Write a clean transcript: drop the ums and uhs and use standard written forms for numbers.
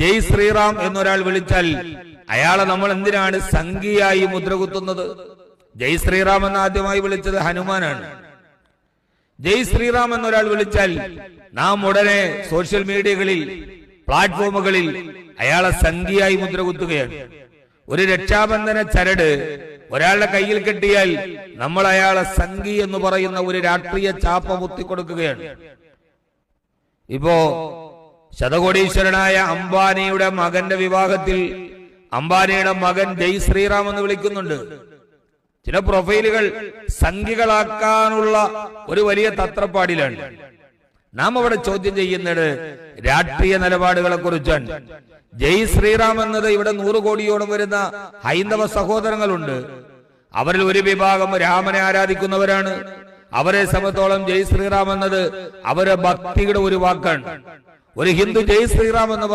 ജയ് ശ്രീറാം എന്നൊരാൾ വിളിച്ചാൽ അയാളെ നമ്മൾ എന്തിനാണ് സംഘിയായി മുദ്രകുത്തുന്നത്? ജയ് ശ്രീറാം എന്ന് ആദ്യമായി വിളിച്ചത് ഹനുമാനാണ്. ജയ് ശ്രീറാം എന്നൊരാൾ വിളിച്ചാൽ നാം ഉടനെ സോഷ്യൽ മീഡിയകളിൽ, പ്ലാറ്റ്ഫോമുകളിൽ അയാളെ സംഘിയായി മുദ്രകുത്തുകയാണ്. ഒരു രക്ഷാബന്ധന ചരട് ഒരാളുടെ കയ്യിൽ കെട്ടിയാൽ നമ്മൾ അയാളെ സംഘി എന്ന് പറയുന്ന ഒരു രാഷ്ട്രീയ ചാപ്പ മുത്തിക്കൊടുക്കുകയാണ്. ഇപ്പോ ശതകോടീശ്വരനായ അംബാനിയുടെ മകന്റെ വിവാഹത്തിൽ അംബാനിയുടെ മകൻ ജയ് ശ്രീറാം എന്ന് വിളിക്കുന്നുണ്ട്. ചില പ്രൊഫൈലുകൾ സംഘികളാക്കാനുള്ള ഒരു വലിയ തത്രപ്പാടിലാണ്. നാം അവിടെ ചോദ്യം ചെയ്യുന്നത് രാഷ്ട്രീയ നിലപാടുകളെ കുറിച്ചാണ്. ജയ് ശ്രീറാം എന്നത് ഇവിടെ 100 കോടിയോളം വരുന്ന ഹൈന്ദവ സഹോദരങ്ങളുണ്ട്. അവരിൽ ഒരു വിഭാഗം രാമനെ ആരാധിക്കുന്നവരാണ്. അവരെ സംബന്ധിച്ചോളം ജയ് ശ്രീറാം എന്നത് അവരെ ഭക്തിയുടെ ഒരു വാക്കാണ്. ഒരു ഹിന്ദു ജയ് ശ്രീറാം എന്ന്